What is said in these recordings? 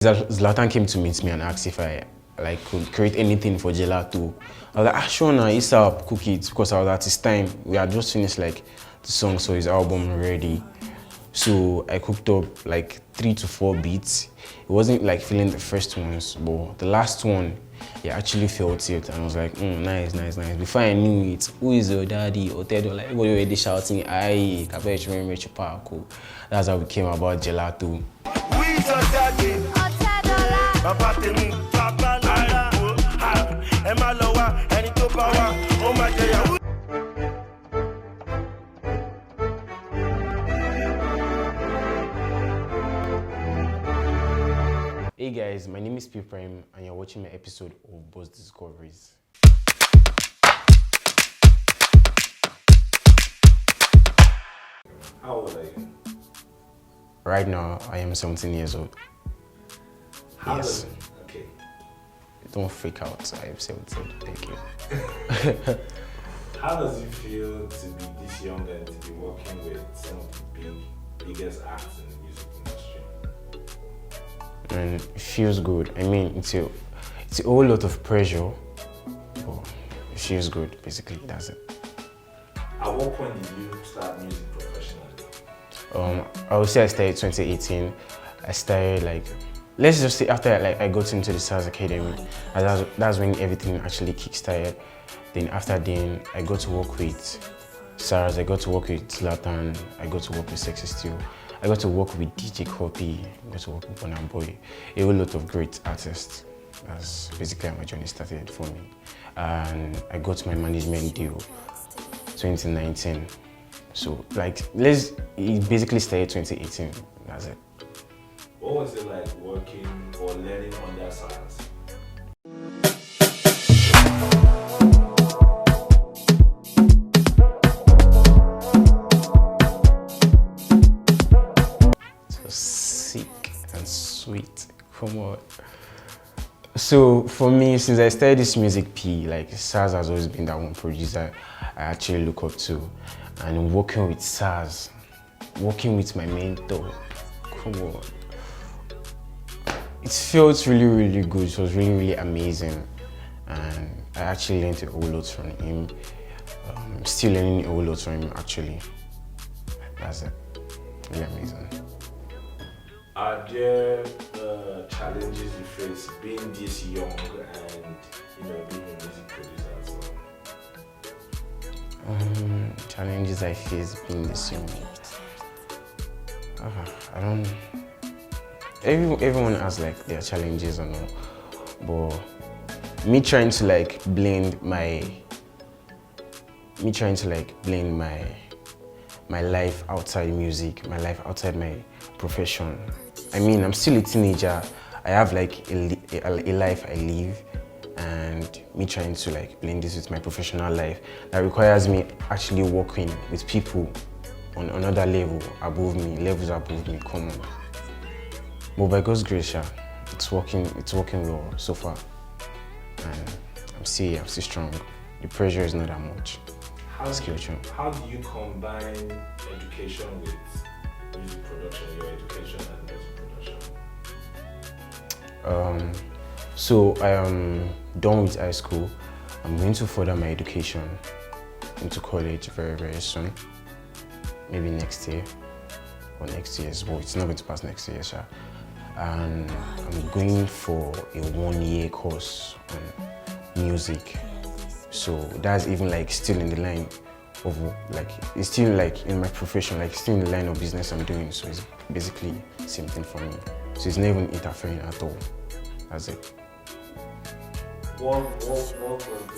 Zlatan came to meet me and asked if I could create anything for Gelato. I was like, sure, nah, it's up, cook it, because I was at his time. We had just finished like the song, so his album ready. So I cooked up like 3 to 4 beats. It wasn't like feeling the first ones, but the last one, he actually felt it, and I was like, nice. Before I knew it, who is your daddy? Or Ted, like everybody already shouting, aye, Akoh. That's how we came about Gelato. Hey guys, my name is P.Priime and you're watching my episode of BuzzDiscoveries. How old are you? Right now, I am 17 years old. Yes. Okay. Don't freak out, I am 17, thank you. How does it feel to be this young and to be working with some of the biggest acts in the music industry? And it feels good. I mean, it's a whole lot of pressure, but it feels good, basically, that's it. At what point did you start music professionally? I would say I started 2018. I started let's just say after I got into the SARS Academy, and that's when everything actually kickstarted. Then after then, I got to work with SARS, I got to work with Zlatan, I got to work with Sexy Steel, I got to work with DJ Cuppy, I got to work with Burna Boy, a whole lot of great artists. That's basically how my journey started for me. And I got my management deal 2019. So it basically started 2018, that's it. What was it like working or learning under SARS? So sick and sweet, come on. So for me, since I started this music SARS has always been that one producer I actually look up to. And working with SARS, working with my mentor, come on. It felt really good. It was really amazing. And I actually learned a whole lot from him. Still learning a whole lot from him, actually. That's it. Really amazing. Are there challenges you face being this young and being a music producer as well? Challenges I face being this young. I don't. Everyone has their challenges and all, but me trying to blend my life outside music, my life outside my profession. I mean, I'm still a teenager. I have a life I live, and me trying to blend this with my professional life that requires me actually working with people on another levels above me. Come on. But by God's grace, it's working well so far, and I'm still strong. The pressure is not that much. How do you combine education with music production, your education and music production? So I am done with high school. I'm going to further my education into college very soon. Maybe next year or next year's, but it's not going to pass next year, and I'm going for a 1-year course on music. So that's even still in the line of it's still in my profession, still in the line of business I'm doing. So it's basically the same thing for me. So it's not even interfering at all. That's it. What was the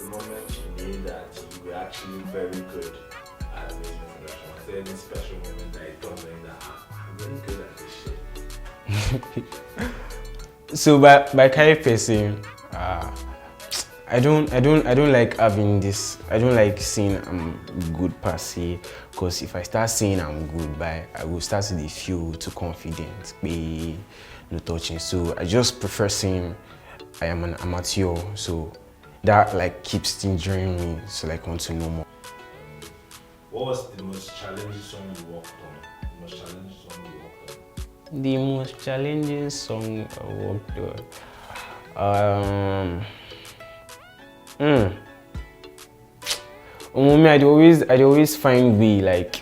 moment you knew that you were actually very good at music production? Was there any special moment that you thought that I'm really good at this shit? So by kind of person, I don't like having this. I don't like saying I'm good per se, because if I start saying I'm good, I will start to feel too confident, be no touching. So I just prefer saying I am an amateur. So that keeps stinging me. So want to know more. What was the most challenging song you worked on? The most challenging song you worked on? The most challenging song I worked on. Me, I'd always find way like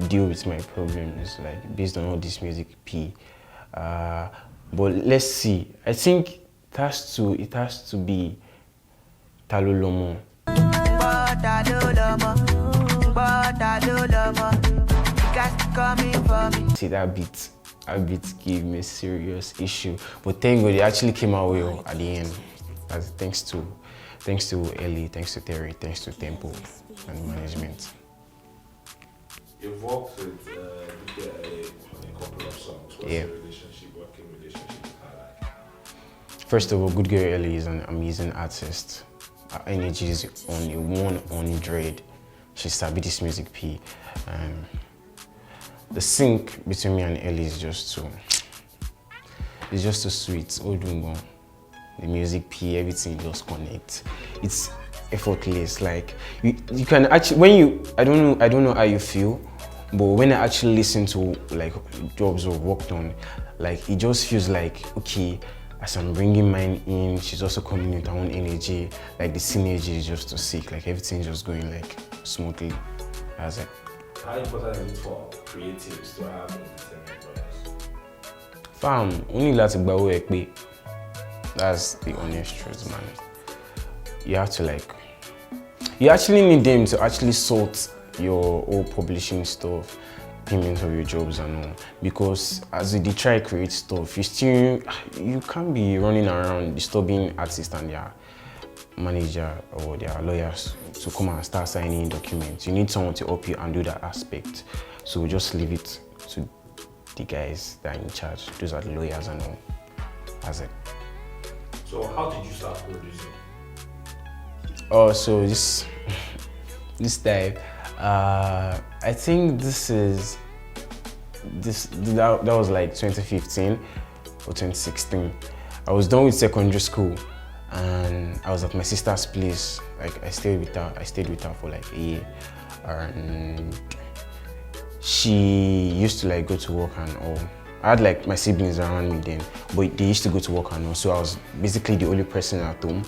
deal with my problems like based on all this music P. But let's see. I think it has to be Talolomo. See that beat gave me a serious issue, but thank God it actually came out well at the end. Thanks to Ellie, thanks to Terry, thanks to Tempo and management. You've worked with GoodGirl on a couple of songs. What's your working relationship with her like? First of all, GoodGirl Ellie is an amazing artist. Her energy is on a 100. She sabi this music P, and the sync between me and Ellie is just too sweet. Odungo. The music P, everything just connects. It's effortless. Like you can actually I don't know how you feel, but when I actually listen to like jobs I've worked on, like it just feels like okay, as I'm bringing mine in, she's also coming with her own energy. Like the synergy is just too sick. Like everything's just going like smoothly. That's it. How important is it for creatives to have entertainment brothers? Fam, only láti gba owó ẹ pé. That's the honest truth, man. You have to you actually need them to actually sort your old publishing stuff, payment of your jobs and all. Because as they try to create stuff, you can't be running around disturbing artists and their manager or their lawyers to come and start signing documents. You need someone to help you and do that aspect. So just leave it to the guys that are in charge. Those are the lawyers and all. That's it. So how did you start producing? Oh, so this time, I think that was like 2015 or 2016. I was done with secondary school and I was at my sister's place. Like I stayed with her for like a year, and she used to like go to work and all. I had like my siblings around me then, but they used to go to work and all, so I was basically the only person at home.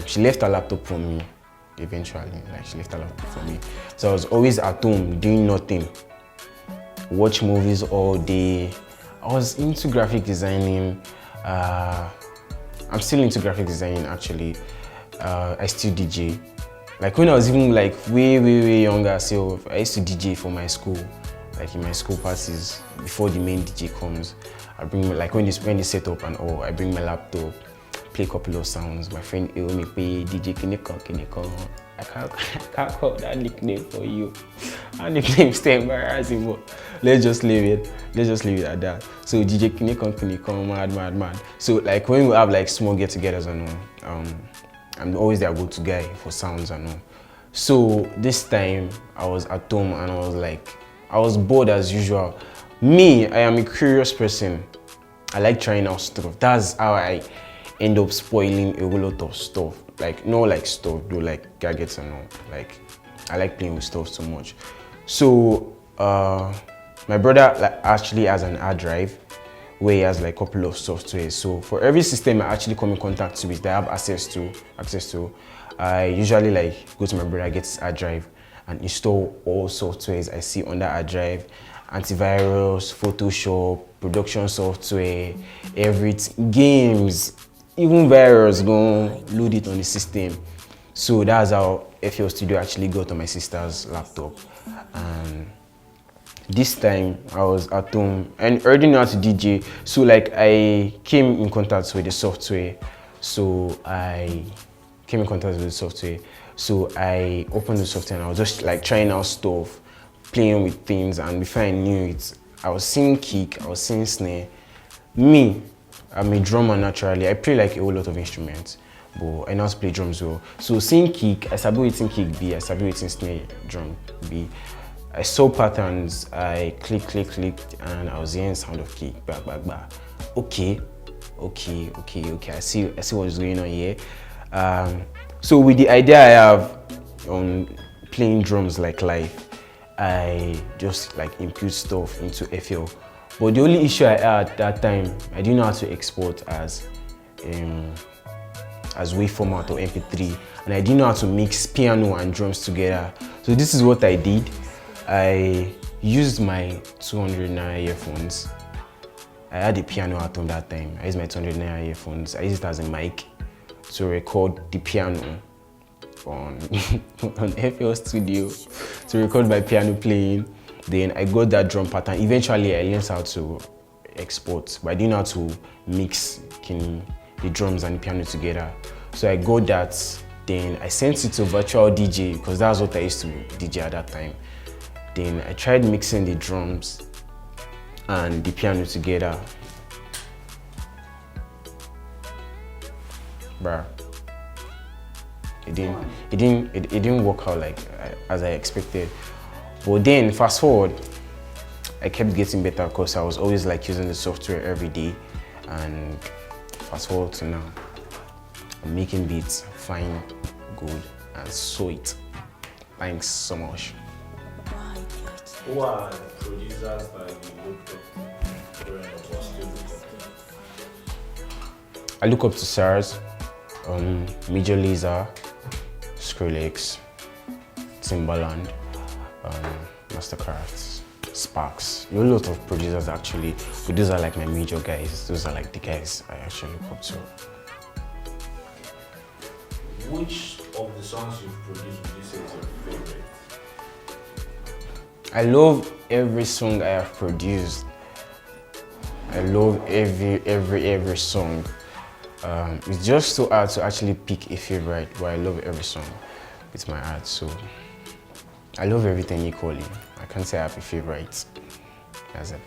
She left her laptop for me eventually, like she left her laptop for me. So I was always at home doing nothing. Watch movies all day. I was into graphic designing. I'm still into graphic designing actually. I still DJ. Like when I was even like way younger, so I used to DJ for my school. Like in my school parties, before the main DJ comes, I bring like when they set up and all, I bring my laptop, play a couple of sounds. My friend will make me DJ Kineko. I can't call that nickname for you. Our nickname is still embarrassing, but let's just leave it at that. So DJ Kineko, mad. So like when we have like small get-togethers and all, I'm always their go-to guy for sounds and all. So this time I was at home and I was bored as usual. Me, I am a curious person. I like trying out stuff. That's how I end up spoiling a whole lot of stuff. Like, not like stuff, though, like gadgets and all. Like, I like playing with stuff so much. So, my brother actually has an hard drive where he has like a couple of software. So, for every system I actually come in contact with, that I have access to, I usually like go to my brother, get his hard drive, and install all softwares I see on that hard drive. Antivirus, Photoshop, production software, everything, games, even virus, go load it on the system. So that's how FL Studio actually got on my sister's laptop. And this time I was at home and already know how to DJ. So like I came in contact with the software. So I opened the software and I was just like trying out stuff, playing with things, and before I knew it, I was seeing kick, I was seeing snare. Me, I'm a drummer naturally. I play like a whole lot of instruments, but I know how to play drums well. So seeing kick, I started waiting kick B, I started waiting snare drum B. I saw patterns, I clicked, and I was hearing sound of kick, back. Okay. I see what's going on here. So with the idea I have on playing drums like live, I just like input stuff into FL. But the only issue I had at that time, I didn't know how to export as wave format or MP3, and I didn't know how to mix piano and drums together. So this is what I did. I used my 200 naira earphones. I had a piano at home that time. I used my 200 naira earphones. I used it as a mic to record the piano on FL Studio, to record my piano playing. Then I got that drum pattern. Eventually I learned how to export, but I didn't know how to mix the drums and the piano together. So I got that. Then I sent it to virtual DJ because that's what I used to DJ at that time. Then I tried mixing the drums and the piano together. Bruh, it didn't work out like as I expected. But then fast forward, I kept getting better because I was always like using the software every day, and fast forward to now, I'm making beats, fine, good, and sweet. Thanks so much. Who are the producers that you looked up to growing up or still look up to? I look up to SARS, Major Lazer, Skrillex, Timbaland, Mastercraft, Sparks. A lot of producers actually, but those are like my major guys. Those are like the guys I actually look up to. Which of the songs you've produced would you say is your favorite? I love every song I have produced. I love every song. It's just so hard to actually pick a favorite, but I love every song with my heart. So I love everything equally. I can't say I have a favorite. That's it.